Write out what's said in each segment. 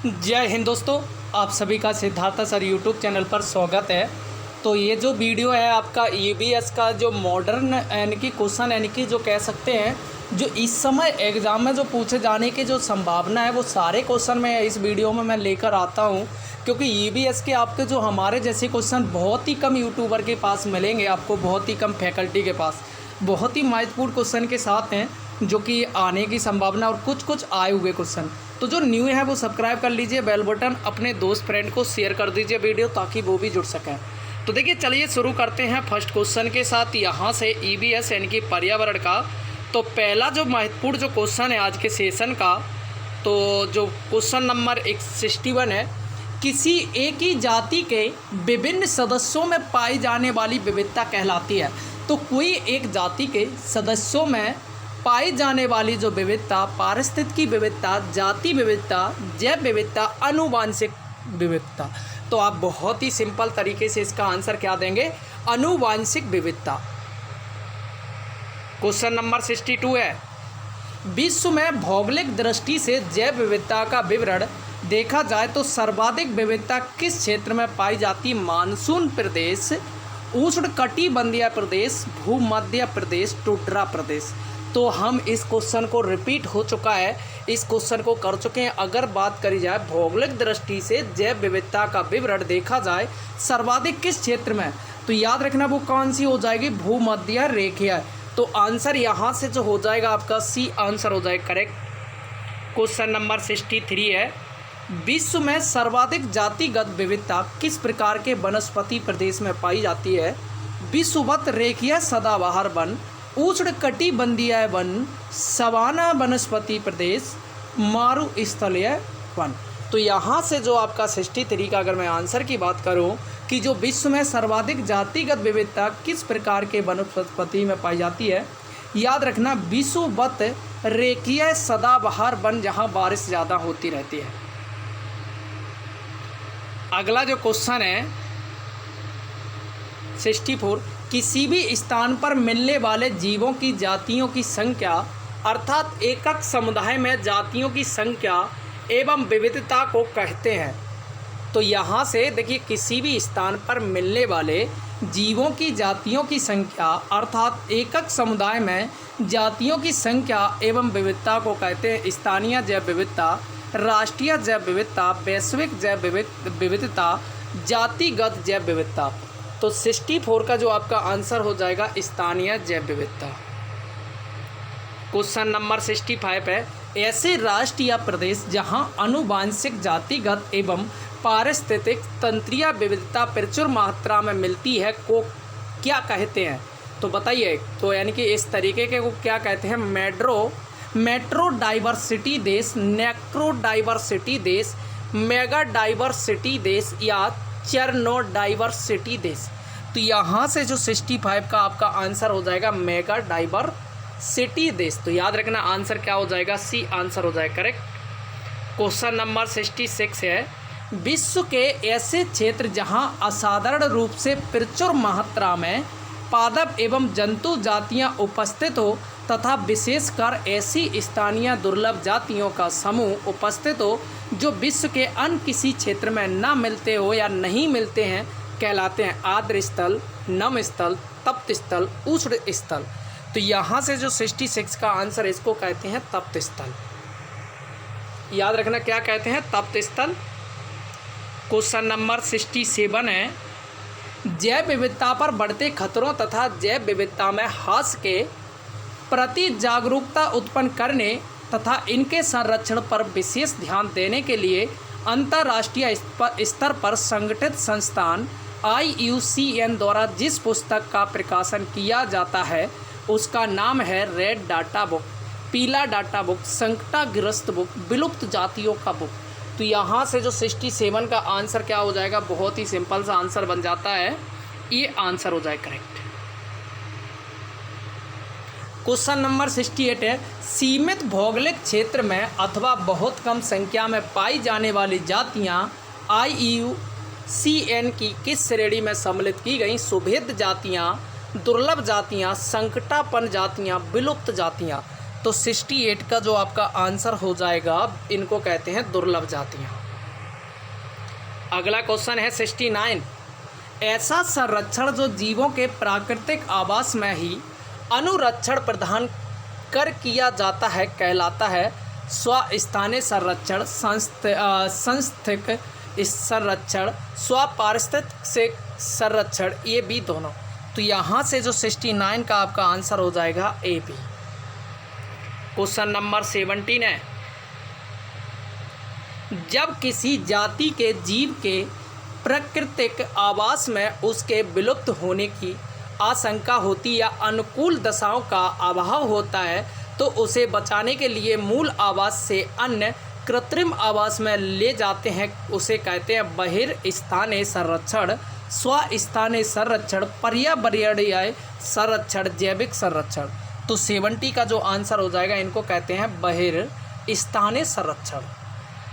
जय हिंद दोस्तों, आप सभी का सिद्धार्थ सर यूट्यूब चैनल पर स्वागत है। तो ये जो वीडियो है आपका ईवीएस का जो मॉडर्न यानी कि क्वेश्चन यानी कि जो कह सकते हैं जो इस समय एग्ज़ाम में जो पूछे जाने की जो संभावना है वो सारे क्वेश्चन में इस वीडियो में मैं लेकर आता हूँ, क्योंकि ईवीएस के आपके जो हमारे जैसे क्वेश्चन बहुत ही कम यूट्यूबर के पास मिलेंगे, आपको बहुत ही कम फैकल्टी के पास बहुत ही महत्वपूर्ण क्वेश्चन के साथ हैं जो कि आने की संभावना और कुछ आए हुए क्वेश्चन। तो जो न्यू है वो सब्सक्राइब कर लीजिए, बेल बटन अपने दोस्त फ्रेंड को शेयर कर दीजिए वीडियो, ताकि वो भी जुड़ सकें। तो देखिए चलिए शुरू करते हैं फर्स्ट क्वेश्चन के साथ। यहाँ से ईवीएस यानी कि पर्यावरण का तो पहला जो महत्वपूर्ण जो क्वेश्चन है आज के सेशन का, तो जो क्वेश्चन नंबर 61 है, किसी एक ही जाति के विभिन्न सदस्यों में पाई जाने वाली विविधता कहलाती है। तो कोई एक जाति के सदस्यों में पाई जाने वाली जो विविधता, पारिस्थितिकी विविधता, जाति विविधता, जैव विविधता, आनुवांशिक विविधता। तो आप बहुत ही सिंपल तरीके से इसका आंसर क्या देंगे, आनुवांशिक विविधता। क्वेश्चन नंबर 62 है, विश्व में भौगोलिक दृष्टि से जैव विविधता का विवरण देखा जाए तो सर्वाधिक विविधता किस क्षेत्र में पाई जाती? मानसून प्रदेश, उष्णकटिबंधीय प्रदेश, भूमध्य प्रदेश, टुंड्रा प्रदेश। तो हम इस क्वेश्चन को रिपीट हो चुका है, इस क्वेश्चन को कर चुके हैं। अगर बात करी जाए भौगोलिक दृष्टि से जैव विविधता का विवरण देखा जाए सर्वाधिक किस क्षेत्र में, तो याद रखना वो कौन सी हो जाएगी, भूमध्य रेखीय। तो आंसर यहाँ से जो हो जाएगा आपका सी आंसर हो जाएगा करेक्ट। क्वेश्चन नंबर 63 है, विश्व में सर्वाधिक जातिगत विविधता किस प्रकार के वनस्पति प्रदेश में पाई जाती है? विषुवत रेखीय सदाबहार वन, उष्णकटिबंधीय वन, सवाना वनस्पति प्रदेश, मरुस्थलीय वन। तो यहाँ से जो आपका 63 का अगर मैं आंसर की बात करूँ कि जो विश्व में सर्वाधिक जातिगत विविधता किस प्रकार के वनस्पति में पाई जाती है, याद रखना विषुवत रेखीय सदाबहार वन, जहाँ बारिश ज़्यादा होती रहती है। अगला जो क्वेश्चन है 64, किसी भी स्थान पर मिलने वाले जीवों की जातियों की संख्या, अर्थात एकक समुदाय में जातियों की संख्या एवं विविधता को कहते हैं। तो यहाँ से देखिए किसी भी स्थान पर मिलने वाले जीवों की जातियों की संख्या अर्थात एकक समुदाय में जातियों की संख्या एवं विविधता को कहते हैं स्थानीय जैव विविधता, राष्ट्रीय जैव विविधता, वैश्विक जैव विविधता, जातिगत जैव विविधता। तो 64 का जो आपका आंसर हो जाएगा स्थानीय जैव विविधता। क्वेश्चन नंबर 65 है, ऐसे राष्ट्र या प्रदेश जहां आनुवांशिक, जातिगत एवं पारिस्थितिक तंत्रीय विविधता प्रचुर मात्रा में मिलती है को क्या कहते हैं? तो बताइए। तो यानी कि इस तरीके के को क्या कहते हैं? मेट्रो डाइवर्सिटी देश, नेक्रो डाइवर्सिटी देश, मेगा डाइवर्सिटी देश या चरनो डाइवर्सिटी देश। तो यहाँ से जो 65 का आपका आंसर हो जाएगा मेगा डाइवर्सिटी देश। तो याद रखना आंसर क्या हो जाएगा, सी आंसर हो जाएगा करेक्ट। क्वेश्चन नंबर 66 है, विश्व के ऐसे क्षेत्र जहाँ असाधारण रूप से प्रचुर मात्रा में पादप एवं जंतु जातियाँ उपस्थित हो तथा विशेषकर ऐसी स्थानीय दुर्लभ जातियों का समूह उपस्थित हो जो विश्व के अन्य किसी क्षेत्र में न मिलते हो या नहीं मिलते हैं, कहलाते हैं आर्द्र स्थल, नम स्थल, तप्त स्थल, उष्ण स्थल। तो यहाँ से जो 66 का आंसर इसको कहते हैं तप्त स्थल। याद रखना क्या कहते हैं, तप्त स्थल। क्वेश्चन नंबर 67 है, जैव विविधता पर बढ़ते खतरों तथा जैव विविधता में ह्रास के प्रति जागरूकता उत्पन्न करने तथा इनके संरक्षण पर विशेष ध्यान देने के लिए अंतर्राष्ट्रीय स्तर पर संगठित संस्थान IUCN द्वारा जिस पुस्तक का प्रकाशन किया जाता है उसका नाम है रेड डाटा बुक, पीला डाटा बुक, संकटग्रस्त बुक, विलुप्त जातियों का बुक। तो यहाँ से जो 67 का आंसर क्या हो जाएगा, बहुत ही सिंपल सा आंसर बन जाता है, ये आंसर हो जाए करेक्ट। क्वेश्चन नंबर 68 है, सीमित भौगोलिक क्षेत्र में अथवा बहुत कम संख्या में पाई जाने वाली जातियाँ IUCN की किस श्रेणी में सम्मिलित की गई? सुभेद जातियाँ, दुर्लभ जातियाँ, संकटापन्न जातियाँ, विलुप्त जातियाँ। तो 68 का जो आपका आंसर हो जाएगा, इनको कहते हैं दुर्लभ जातियाँ। अगला क्वेश्चन है 69। ऐसा संरक्षण जो जीवों के प्राकृतिक आवास में ही अनुरक्षण प्रदान कर किया जाता है कहलाता है स्वस्थानीय संरक्षण, सांस्थिक संरक्षण, स्वपारिस्थितिक संरक्षण, ये भी दोनों। तो यहाँ से जो 69 का आपका आंसर हो जाएगा ए बी। क्वेश्चन नंबर 17 है। जब किसी जाति के जीव के प्राकृतिक आवास में उसके विलुप्त होने की आशंका होती या अनुकूल दशाओं का अभाव होता है तो उसे बचाने के लिए मूल आवास से अन्य कृत्रिम आवास में ले जाते हैं, उसे कहते हैं बहिर्स्थानीय संरक्षण, स्वस्थानीय संरक्षण, पर्यावरणीय संरक्षण, जैविक संरक्षण। तो 70 का जो आंसर हो जाएगा इनको कहते हैं बहिर्स्थानीय संरक्षण।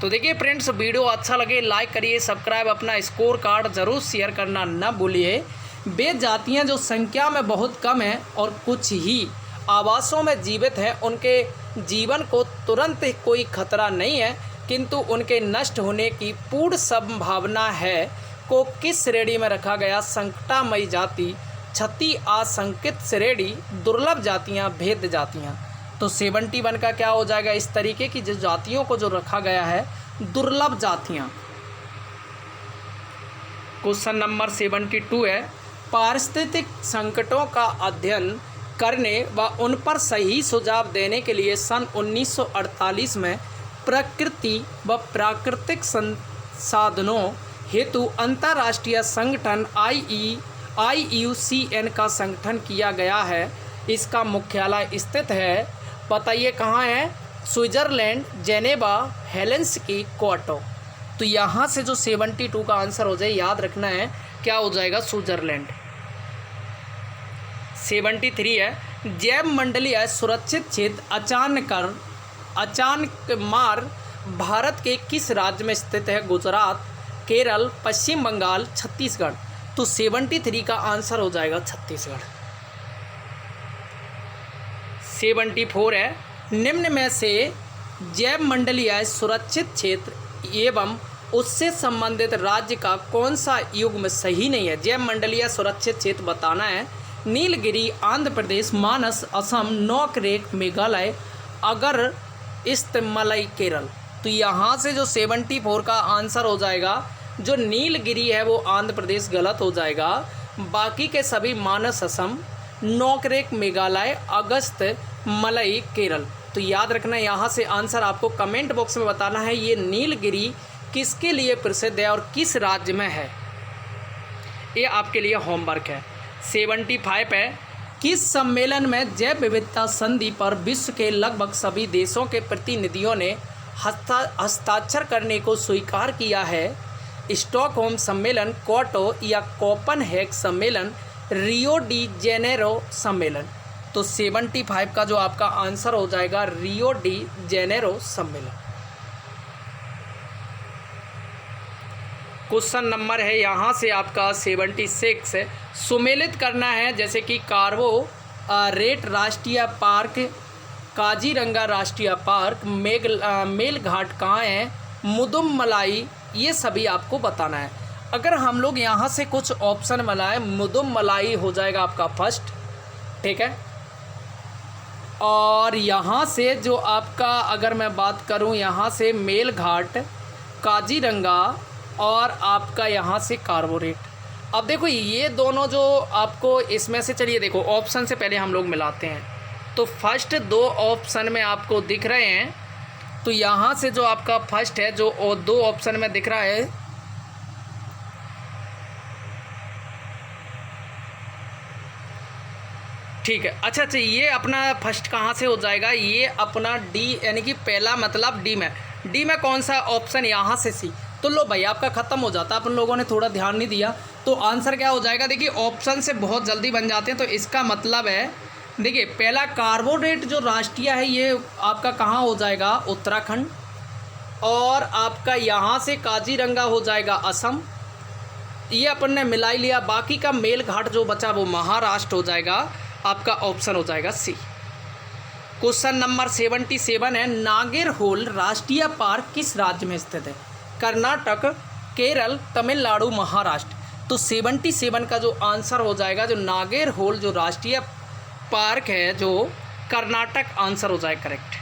तो देखिए फ्रेंड्स, वीडियो अच्छा लगे लाइक करिए, सब्सक्राइब, अपना स्कोर कार्ड ज़रूर शेयर करना न भूलिए। वे जातियाँ जो संख्या में बहुत कम हैं और कुछ ही आवासों में जीवित हैं, उनके जीवन को तुरंत कोई खतरा नहीं है किंतु उनके नष्ट होने की पूर्ण संभावना है, को किस श्रेणी में रखा गया? संकटामयी जाति, क्षति आशंकित श्रेणी, दुर्लभ जातियाँ, भेद जातियाँ। तो 71 का क्या हो जाएगा? इस तरीके की जो जातियों को जो रखा गया है दुर्लभ जातियाँ। क्वेश्चन नंबर 72 है। पारिस्थितिक संकटों का अध्ययन करने व उन पर सही सुझाव देने के लिए सन 1948 में प्रकृति व प्राकृतिक संसाधनों हेतु अंतर्राष्ट्रीय संगठन IUCN का संगठन किया गया है। इसका मुख्यालय स्थित है, बताइए कहाँ है? Switzerland, Geneva, Helsinki, Kyoto. तो यहाँ से जो 72 का आंसर हो जाए, याद रखना है क्या हो जाएगा? स्विट्जरलैंड। 73 है। जैव मंडलीय सुरक्षित क्षेत्र अचानक मार भारत के किस राज्य में स्थित है? गुजरात, केरल, पश्चिम बंगाल, छत्तीसगढ़। तो 73 का आंसर हो जाएगा छत्तीसगढ़। 74 है। निम्न में से जैव मंडलीय सुरक्षित क्षेत्र एवं उससे संबंधित राज्य का कौन सा युग्म सही नहीं है? जैव मंडलीय सुरक्षित क्षेत्र बताना है। नीलगिरी आंध्र प्रदेश, मानस असम, नौकरेक मेघालय, अगरतलाई केरल। तो यहाँ से जो 74 का आंसर हो जाएगा, जो नीलगिरी है वो आंध्र प्रदेश गलत हो जाएगा। बाकी के सभी मानस असम, नौकरेक मेघालय, अगस्तमलई केरल। तो याद रखना, यहाँ से आंसर आपको कमेंट बॉक्स में बताना है ये नीलगिरी किसके लिए प्रसिद्ध है और किस राज्य में है। ये आपके लिए होमवर्क है। 75 है। किस सम्मेलन में जैव विविधता संधि पर विश्व के लगभग सभी देशों के प्रतिनिधियों ने हस्ताक्षर करने को स्वीकार किया है? स्टॉकहोम सम्मेलन, क्योटो या कोपेनहेगन सम्मेलन, रियो डी जेनेरो सम्मेलन। तो 75 का जो आपका आंसर हो जाएगा रियो डी जेनेरो सम्मेलन। क्वेश्चन नंबर है यहाँ से आपका 76 है। सुमेलित करना है, जैसे कि कार्बो रेट राष्ट्रीय पार्क, काजीरंगा राष्ट्रीय पार्क, मेलघाट कहाँ है, मुदुमलाई, ये सभी आपको बताना है। अगर हम लोग यहाँ से कुछ ऑप्शन मिलाएं, मुदुमलाई हो जाएगा आपका फर्स्ट, ठीक है। और यहाँ से जो आपका अगर मैं बात करूँ, यहाँ से मेलघाट, काजीरंगा और आपका यहाँ से कार्बोरेट। अब देखो ये दोनों जो आपको इसमें से, चलिए देखो ऑप्शन से पहले हम लोग मिलाते हैं। तो फर्स्ट दो ऑप्शन में आपको दिख रहे हैं, तो यहाँ से जो आपका फर्स्ट है जो दो ऑप्शन में दिख रहा है, ठीक है। अच्छा, ये अपना फर्स्ट कहाँ से हो जाएगा? ये अपना डी, यानी कि पहला मतलब डी में कौन सा ऑप्शन? यहाँ से सी। तो लो भाई आपका ख़त्म हो जाता, अपन लोगों ने थोड़ा ध्यान नहीं दिया। तो आंसर क्या हो जाएगा? देखिए ऑप्शन से बहुत जल्दी बन जाते हैं, तो इसका मतलब है, देखिए पहला कार्बोरेट जो राष्ट्रीय है ये आपका कहाँ हो जाएगा? उत्तराखंड। और आपका यहाँ से काजीरंगा हो जाएगा असम, ये अपन ने मिला ही लिया। बाकी का मेलघाट जो बचा वो महाराष्ट्र हो जाएगा, आपका ऑप्शन हो जाएगा सी। क्वेश्चन नंबर 77 है। नागेरहोल राष्ट्रीय पार्क किस राज्य में स्थित है? कर्नाटक, केरल, तमिलनाडु, महाराष्ट्र। तो 77 का जो आंसर हो जाएगा, जो नागेरहोल जो राष्ट्रीय पार्क है, जो कर्नाटक आंसर हो जाए करेक्ट।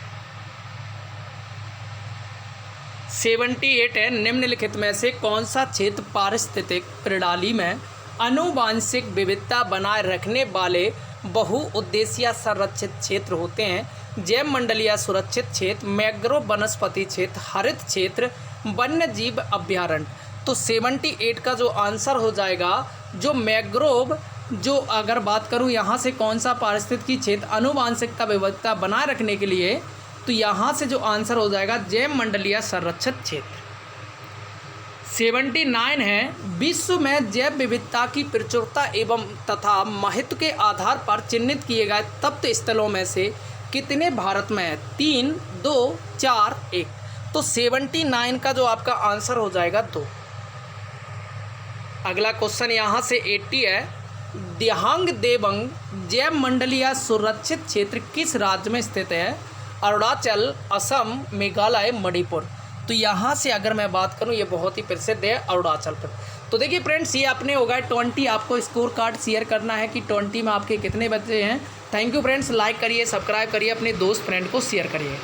78 है, निम्नलिखित में से कौन सा क्षेत्र पारिस्थितिक प्रणाली में आनुवांशिक विविधता बनाए रखने वाले बहुउद्देशीय संरक्षित क्षेत्र होते हैं? जैव मंडलीय सुरक्षित क्षेत्र, मैंग्रोव वनस्पति क्षेत्र, हरित क्षेत्र, वन्य जीव अभ्यारण्य। तो 78 का जो आंसर हो जाएगा, जो मैंग्रोव, जो अगर बात करूं यहाँ से कौन सा पारिस्थितिकी क्षेत्र आनुवांशिकता विविधता बनाए रखने के लिए, तो यहाँ से जो आंसर हो जाएगा जैव मंडलीय संरक्षित क्षेत्र। 79 है, विश्व में जैव विविधता की प्रचुरता एवं तथा महत्व के आधार पर चिन्हित किए गए तप्त स्थलों में से कितने भारत में है? 3, 2, 4, 1। तो 79 का जो आपका आंसर हो जाएगा 2। अगला क्वेश्चन यहाँ से 80 है, दिहांग देवंग जैव मंडलीय सुरक्षित क्षेत्र किस राज्य में स्थित है? अरुणाचल, असम, मेघालय, मणिपुर। तो यहाँ से अगर मैं बात करूँ, ये बहुत ही प्रसिद्ध है अरुणाचल प्रदेश। तो देखिए फ्रेंड्स, ये अपने हो गए 20। आपको स्कोर कार्ड शेयर करना है कि 20 में आपके कितने बच्चे हैं। थैंक यू फ्रेंड्स, लाइक करिए, सब्सक्राइब करिए, अपने दोस्त फ्रेंड को शेयर करिए।